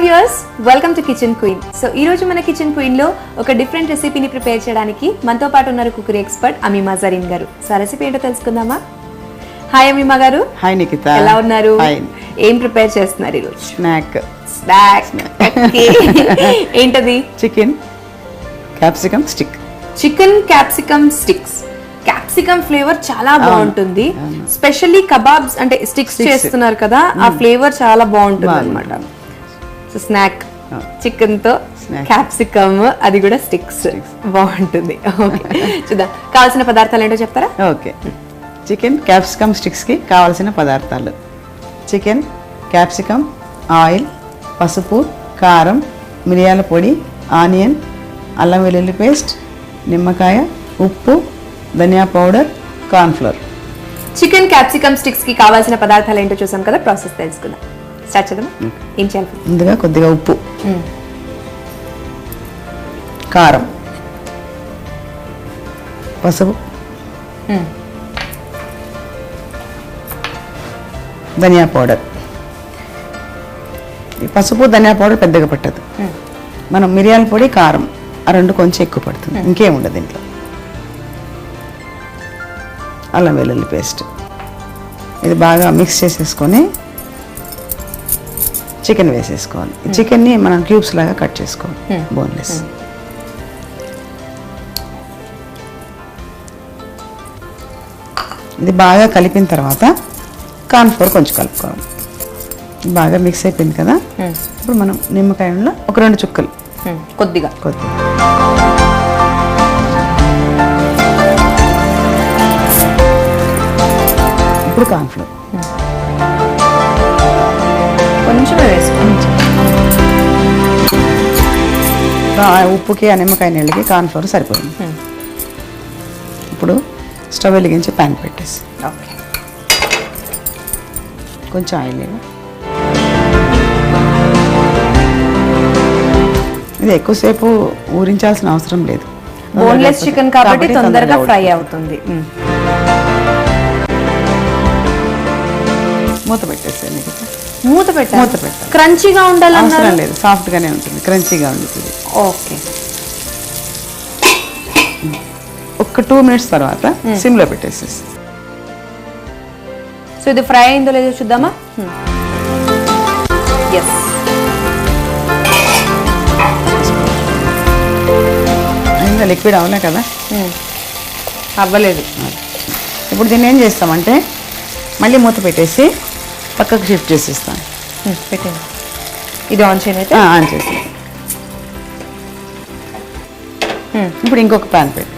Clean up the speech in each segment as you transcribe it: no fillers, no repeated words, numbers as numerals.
Viewers, welcome to kitchen queen. So ఈ రోజు మన కిచెన్ క్వీన్ లో ఒక డిఫరెంట్ రెసిపీని ప్రిపేర్ చేయడానికి మనతో పాటు ఉన్నారు కుకరీ ఎక్స్పర్ట్ అమీమా జరీన్ గారు. సో రెసిపీ ఏంటో తెలుసుకుందామా? హాయ్ అమీమా గారు. హాయ్ నికిత. ఎలా ఉన్నారు? ఏం ప్రిపేర్ చేస్తున్నారు ఈరోజు? స్నాక్. ఏంటది? Chicken capsicum stick. Chicken capsicum sticks. Capsicum flavour చాలా బాగుంటుంది. స్పెషల్లీ కబాబ్స్ అంటే స్టిక్స్ చేస్తున్నారు కదా, ఆ ఫ్లేవర్ చాలా బాగుంటుంది అన్నమాట. సో స్నాక్ చికెన్ తో క్యాప్సికమ్, అది కూడా స్టిక్స్ బాగుంటుంది. ఓకే, చూద్దాం. కావాల్సిన పదార్థాలు ఏంటో చెప్తారా? ఓకే, చికెన్ క్యాప్సికమ్ స్టిక్స్ కి కావాల్సిన పదార్థాలు: చికెన్, క్యాప్సికమ్, ఆయిల్, పసుపు, కారం, మిరియాల పొడి, ఆనియన్, అల్లం వెల్లుల్లి పేస్ట్, నిమ్మకాయ, ఉప్పు, ధనియా powder, cornflour. Chicken capsicum sticks కి కావాల్సిన పదార్థాలు ఏంటో చూసాం కదా, ప్రాసెస్ తెలుసుకుందాం. స్టార్ట్ చేద్దాం. ఏం చేయాలి? ముందుగా కొద్దిగా ఉప్పు, కారం, పసుపు, ధనియా పౌడర్. ఈ పసుపు ధనియా పౌడర్ పెద్దగా పట్టదు, మనం మిరియాల పొడి, కారం ఆ రెండు కొంచెం ఎక్కువ పడుతుంది, ఇంకేం ఉండదు దీంట్లో. అల్లం వెల్లుల్లి పేస్ట్. ఇది బాగా మిక్స్ చేసేసుకొని చికెన్ వేసేసుకోవాలి. ఈ చికెన్ని మనం క్యూబ్స్ లాగా కట్ చేసుకోవాలి, బోన్లెస్. ఇది బాగా కలిపిన తర్వాత కార్న్ఫ్లోర్ కొంచెం కలుపుకోవాలి. బాగా మిక్స్ అయిపోయింది కదా, ఇప్పుడు మనం నిమ్మకాయలో ఒక 2 చుక్కలు, కొద్దిగా కొద్దిగా ఇప్పుడు కార్న్ఫ్లోర్ కొంచెం వేసుకోండి. ఉప్పుకి ఆ నిమ్మకాయ నీళ్ళకి కార్న్ఫ్లోర్ సరిపోయింది. ఇప్పుడు స్టవ్ వెలిగించి ప్యాన్ పెట్టేసి ఓకే, కొంచెం ఆయిల్. ఇది ఎక్కువసేపు ఊరించాల్సిన అవసరం లేదు, బోన్లెస్ చికెన్ కాబట్టి తొందరగా ఫ్రై అవుతుంది. మూత పెట్టేసాను. మూత పెట్టాలి. క్రంచీగా ఉండాలని అవసరం లేదు, సాఫ్ట్ గానే ఉంటుంది, క్రంచీగా ఉంటుంది. ఓకే, ఒక 2 మినిట్స్ తర్వాత సిమ్ లో పెట్టేసేసి. సో ఇది ఫ్రై అయిందో లేదో చూద్దామా? ఎస్, అయిందా? లిక్విడ్ అవలే కదా, అవ్వలేదు. ఇప్పుడు దీన్ని ఏం చేస్తామంటే మళ్ళీ మూత పెట్టేసి పక్కకు షిఫ్ట్ చేసేస్తాను. పెట్టండి. ఇది ఆన్ చేయనైతే ఆన్ చేసి ఇప్పుడు ఇంకొక ప్యాన్ పెట్టి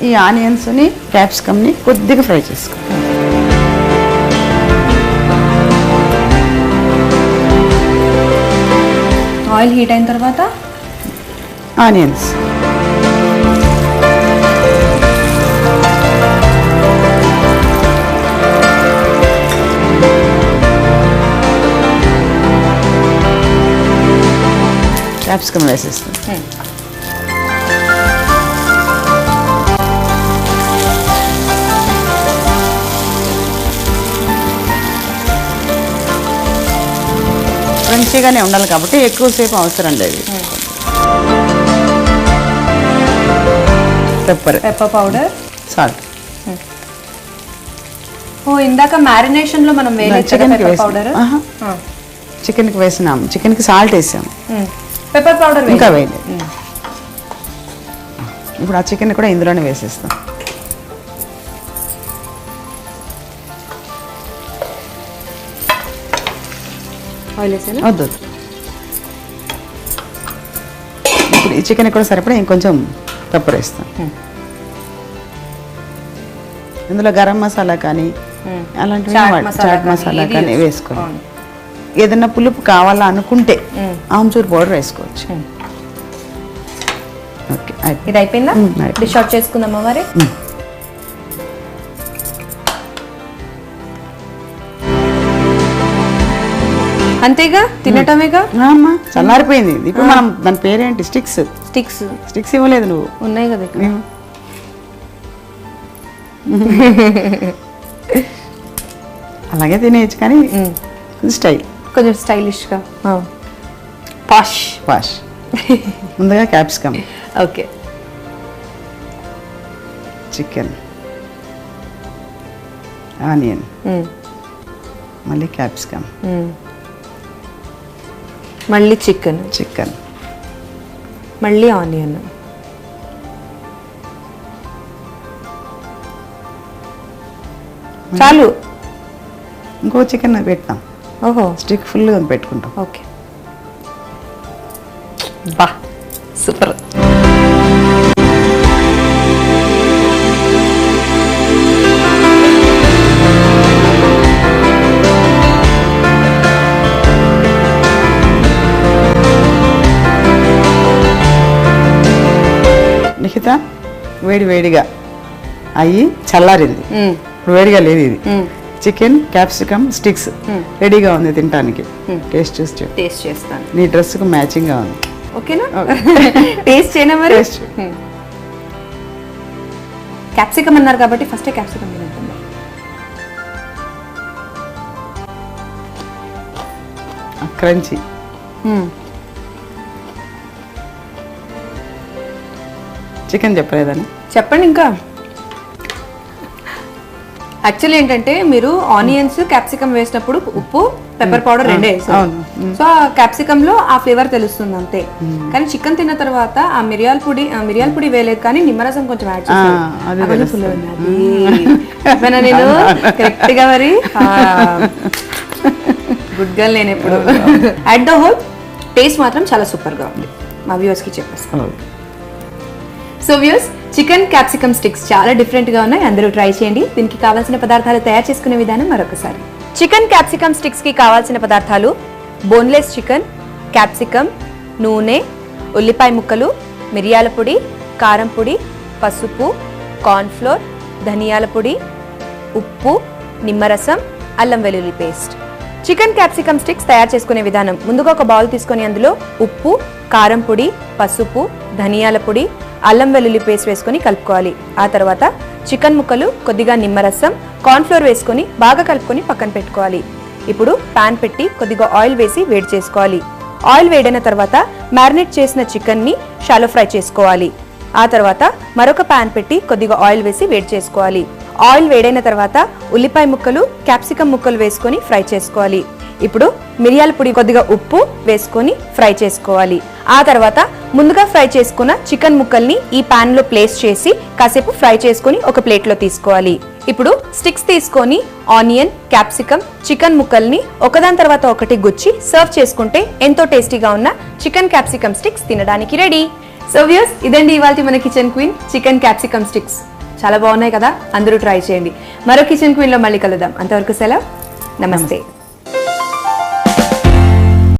ఈ ఆనియన్స్ని క్యాప్సికమ్ని కొద్దిగా ఫ్రై చేసుకో. ఆయిల్ హీట్ అయిన తర్వాత ఆనియన్స్, క్యాప్సికమ్ వేసేస్తాం. క్రంచీగానే ఉండాలి కాబట్టి ఎక్కువసేపు అవసరం లేదు. Pepper powder, salt. ఓ ఇందాక మ్యారినేషన్ లో మనం పౌడర్ చికెన్కి వేసినాము, చికెన్కి సాల్ట్ వేసాము, పెప్పర్ పౌడర్ ఇంకా వేయలేదు. ఇప్పుడు ఆ చికెన్ కూడా ఇందులోనే వేసేస్తాం. వద్దు, ఇప్పుడు ఈ చికెన్ కూడా సరిపడా ఇంకొంచెం పెప్పర్ వేస్తాం. ఇందులో గరం మసాలా కానీ అలాంటివి, చాట్ మసాలా కానీ వేసుకోవాలి. ఏదైనా పులుపు కావాలా అనుకుంటే ఆమ్చూర్ పౌడర్ వేసుకోవచ్చు. ఓకే, ఇది అయిపోయిందా? డిష్ అవుట్ చేసుకుందామా మరి? అంతేగా, తినటమేగా. అమ్మా చల్లారిపోయింది. ఇప్పుడు మనం దాని పేరేంటి? స్టిక్స్. స్టిక్స్ స్టిక్స్ ఇవ్వలేదు నువ్వు? ఉన్నాయి కదా ఇక్కడ. అలాగే తినేయచ్చు కానీ స్టైల్ కొంచెం స్టైలిష్గా పాష్. వాష్. ముందుగా క్యాప్సికమ్, ఓకే, చికెన్, ఆనియన్, మళ్ళీ క్యాప్సికమ్, మళ్ళీ చికెన్, మళ్ళీ ఆనియన్. చాలు. ఇంకో చికెన్ పెడతాం. ఓహో, స్టిక్ ఫుల్గా పెట్టుకుంటాం. ఓకే, బా సూపర్. నిఖిత, వేడిగా అయ్యి చల్లారింది, వేడిగా లేదు ఇది. చికెన్ క్యాప్సికమ్ స్టిక్స్ రెడీగా ఉంది తినడానికి. టేస్ట్ చూసి టేస్ట్ చేస్తాను. నీ డ్రెస్కు మ్యాచింగ్గా ఉంది. ఓకేనా? టేస్ట్ చేయనా మరి? క్యాప్సికమ్ అన్నారు కాబట్టి ఫస్ట్ క్యాప్సికమ్ తింటాను. క్రంచీ. చికెన్ చెప్పలేదని చెప్పండి. ఇంకా యాక్చువల్లీ ఏంటంటే మీరు ఆనియన్స్ క్యాప్సికమ్ వేసినప్పుడు ఉప్పు పెప్పర్ పౌడర్ రెండే వేసారు. సో ఆ క్యాప్సికమ్ లో ఆ ఫ్లేవర్ తెలుస్తుంది అంతే. కానీ చికెన్ తిన్న తర్వాత ఆ మిరియాల పొడి వేయలేదు, కానీ నిమ్మరసం కొంచెం యాడ్ చేశాను. నేను కరెక్ట్ గా మరి గుడ్ గర్ల్ నేను ఎప్పుడు. అట్ ద హోల్ టేస్ట్ మాత్రం చాలా సూపర్ గా ఉంది. మా వ్యూవర్స్ కి చెప్పేస్తాను. So viewers, chicken capsicum sticks చాలా డిఫరెంట్ గా ఉన్నాయి. అందరూ ట్రై చేయండి. దీనికి కావాల్సిన పదార్థాలు తయారు చేసుకునే విధానం మరొకసారి. చికెన్ క్యాప్సికమ్ స్టిక్స్ కి కావాల్సిన పదార్థాలు: బోన్లెస్ చికెన్, క్యాప్సికమ్, నూనె, ఉల్లిపాయ ముక్కలు, మిరియాల పొడి, కారం పొడి, పసుపు, కార్న్ ఫ్లోర్, ధనియాల పొడి, ఉప్పు, నిమ్మరసం, అల్లం వెల్లుల్లి పేస్ట్. చికెన్ క్యాప్సికమ్ స్టిక్స్ తయారు చేసుకునే విధానం: ముందుగా ఒక బౌల్ తీసుకొని అందులో ఉప్పు, కారం పొడి, పసుపు, ధనియాల పొడి, అల్లం వెల్లుల్లి పేస్ట్ వేసుకొని కలుపుకోవాలి. ఆ తర్వాత చికెన్ ముక్కలు, కొద్దిగా నిమ్మరసం, కార్న్ ఫ్లోర్ వేసుకొని బాగా కలుపుకొని పక్కన పెట్టుకోవాలి. ఇప్పుడు పాన్ పెట్టి కొద్దిగా ఆయిల్ వేసి వేడి చేసుకోవాలి. ఆయిల్ వేడైన తర్వాత మ్యారినేట్ చేసిన చికెన్ ని షాలో ఫ్రై చేసుకోవాలి. ఆ తర్వాత మరొక పాన్ పెట్టి కొద్దిగా ఆయిల్ వేసి వేడి చేసుకోవాలి. ఆయిల్ వేడైన తర్వాత ఉల్లిపాయ ముక్కలు, క్యాప్సికమ్ ముక్కలు వేసుకొని ఫ్రై చేసుకోవాలి. ఇప్పుడు మిరియాల పొడి, కొద్దిగా ఉప్పు వేసుకొని ఫ్రై చేసుకోవాలి. ఆ తర్వాత ముందుగా ఫ్రై చేసుకున్న చికెన్ ముక్కల్ని ఈ పాన్ లో ప్లేస్ చేసి కాసేపు ఫ్రై చేసుకొని ఒక ప్లేట్ లో తీసుకోవాలి. ఇప్పుడు స్టిక్స్ తీసుకొని ఆనియన్, క్యాప్సికమ్, చికెన్ ముక్కల్ని ఒకదాని తర్వాత ఒకటి గుచ్చి సర్వ్ చేసుకుంటే ఎంతో టేస్టీగా ఉన్న చికెన్ క్యాప్సికమ్ స్టిక్స్ తినడానికి రెడీ. సో వ్యూయర్స్, ఇదండి ఇవాల్టి మన kitchen queen chicken capsicum sticks. చాలా బాగున్నాయి కదా, అందరూ ట్రై చేయండి. మరో కిచెన్ క్వీన్ లో మళ్ళీ కలుద్దాం. అంతవరకు సెలవు, నమస్తే.